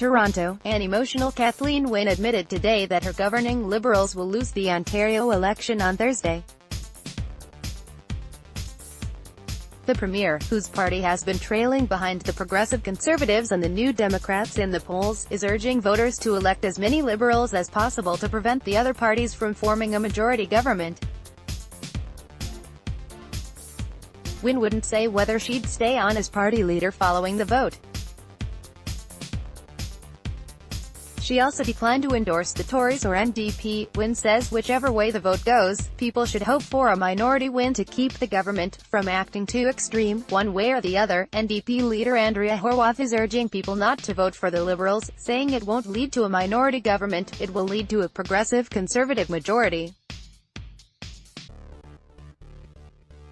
Toronto, an emotional Kathleen Wynne admitted today that her governing Liberals will lose the Ontario election on Thursday. The Premier, whose party has been trailing behind the Progressive Conservatives and the New Democrats in the polls, is urging voters to elect as many Liberals as possible to prevent the other parties from forming a majority government. Wynne wouldn't say whether she'd stay on as party leader following the vote. She also declined to endorse the Tories or NDP. Wynne says whichever way the vote goes, people should hope for a minority win to keep the government from acting too extreme, one way or the other. NDP leader Andrea Horwath is urging people not to vote for the Liberals, saying it won't lead to a minority government, it will lead to a progressive Conservative majority.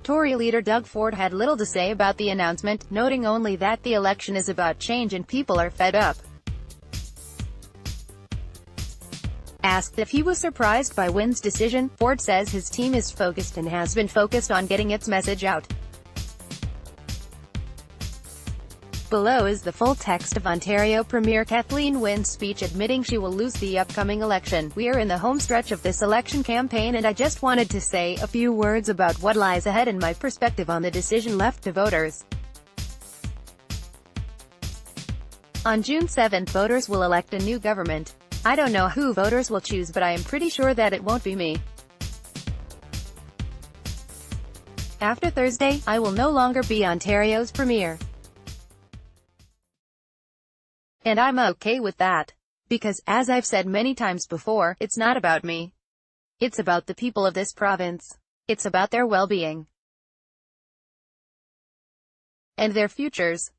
Tory leader Doug Ford had little to say about the announcement, noting only that the election is about change and people are fed up. Asked if he was surprised by Wynne's decision, Ford says his team is focused and has been focused on getting its message out. Below is the full text of Ontario Premier Kathleen Wynne's speech admitting she will lose the upcoming election. "We are in the home stretch of this election campaign and I just wanted to say a few words about what lies ahead and my perspective on the decision left to voters. On June 7, voters will elect a new government. I don't know who voters will choose, but I am pretty sure that it won't be me. After Thursday, I will no longer be Ontario's Premier. And I'm okay with that. Because, as I've said many times before, it's not about me. It's about the people of this province. It's about their well-being. And their futures.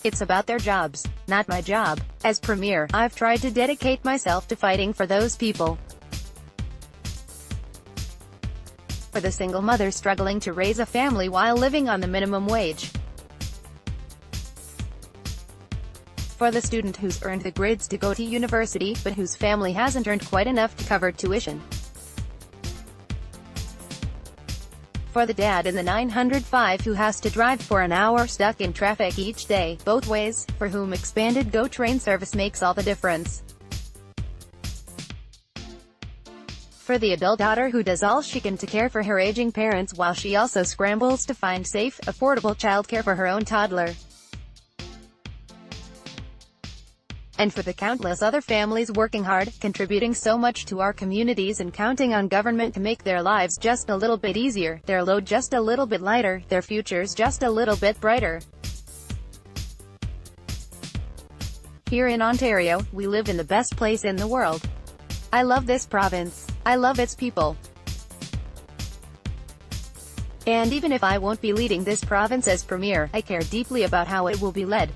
It's about their jobs, not my job. As Premier, I've tried to dedicate myself to fighting for those people. For the single mother struggling to raise a family while living on the minimum wage. For the student who's earned the grades to go to university, but whose family hasn't earned quite enough to cover tuition. For the dad in the 905 who has to drive for an hour stuck in traffic each day, both ways, for whom expanded GO train service makes all the difference. For the adult daughter who does all she can to care for her aging parents while she also scrambles to find safe, affordable childcare for her own toddler. And for the countless other families working hard, contributing so much to our communities and counting on government to make their lives just a little bit easier, their load just a little bit lighter, their futures just a little bit brighter. Here in Ontario, we live in the best place in the world. I love this province. I love its people. And even if I won't be leading this province as Premier, I care deeply about how it will be led.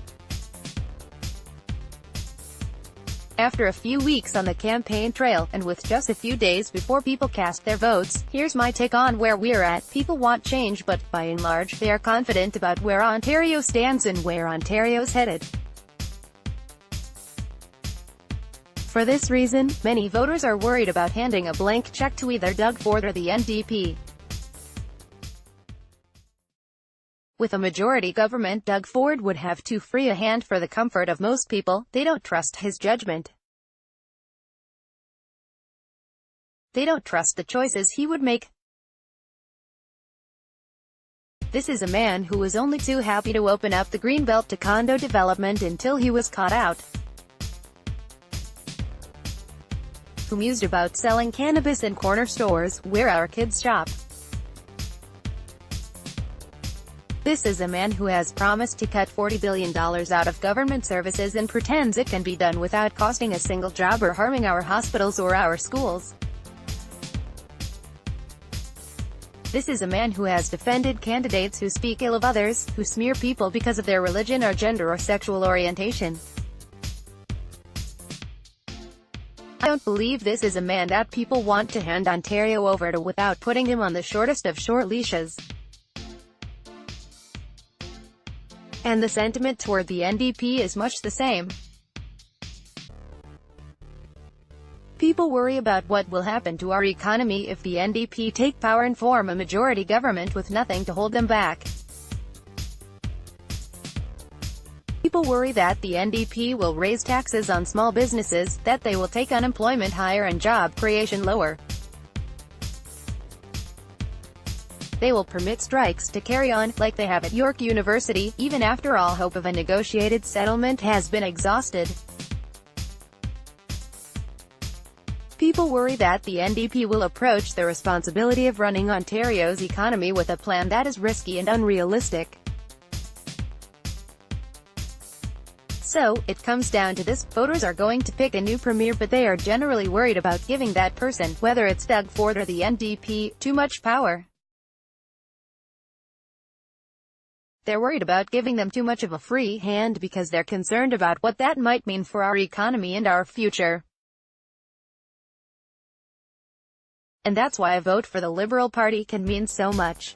After a few weeks on the campaign trail, and with just a few days before people cast their votes, here's my take on where we're at. People want change, but, by and large, they are confident about where Ontario stands and where Ontario's headed. For this reason, many voters are worried about handing a blank check to either Doug Ford or the NDP. With a majority government, Doug Ford would have too free a hand for the comfort of most people. They don't trust his judgment. They don't trust the choices he would make. This is a man who was only too happy to open up the Greenbelt to condo development until he was caught out. Who mused about selling cannabis in corner stores, where our kids shop. This is a man who has promised to cut $40 billion out of government services and pretends it can be done without costing a single job or harming our hospitals or our schools. This is a man who has defended candidates who speak ill of others, who smear people because of their religion or gender or sexual orientation. I don't believe this is a man that people want to hand Ontario over to without putting him on the shortest of short leashes. And the sentiment toward the NDP is much the same. People worry about what will happen to our economy if the NDP take power and form a majority government with nothing to hold them back. People People worry that the NDP will raise taxes on small businesses, that they will take unemployment higher and job creation lower. They will permit strikes to carry on, like they have at York University, even after all hope of a negotiated settlement has been exhausted. People worry that the NDP will approach the responsibility of running Ontario's economy with a plan that is risky and unrealistic. So, it comes down to this: voters are going to pick a new premier, but they are generally worried about giving that person, whether it's Doug Ford or the NDP, too much power. They're worried about giving them too much of a free hand because they're concerned about what that might mean for our economy and our future. And that's why a vote for the Liberal Party can mean so much.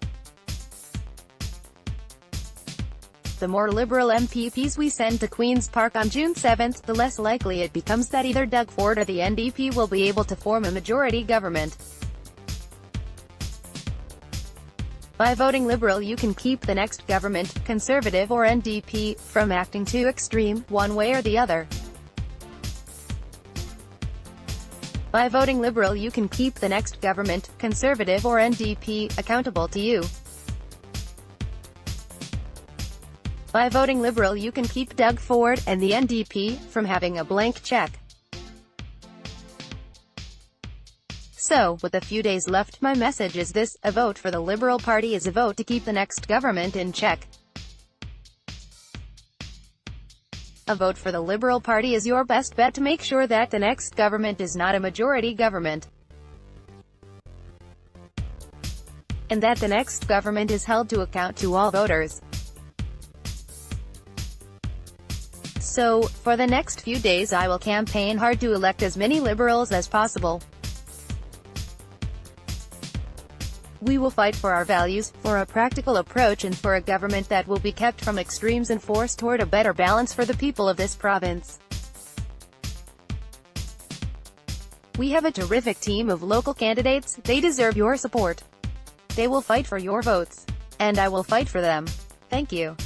The more Liberal MPPs we send to Queen's Park on June 7, the less likely it becomes that either Doug Ford or the NDP will be able to form a majority government. By voting Liberal, you can keep the next government, Conservative or NDP, from acting too extreme, one way or the other. By voting Liberal, you can keep the next government, Conservative or NDP, accountable to you. By voting Liberal, you can keep Doug Ford and the NDP from having a blank check. So, with a few days left, my message is this: a vote for the Liberal Party is a vote to keep the next government in check. A vote for the Liberal Party is your best bet to make sure that the next government is not a majority government, and that the next government is held to account to all voters. So, for the next few days I will campaign hard to elect as many Liberals as possible. We will fight for our values, for a practical approach, and for a government that will be kept from extremes and force toward a better balance for the people of this province. We have a terrific team of local candidates. They deserve your support. They will fight for your votes. And I will fight for them. Thank you.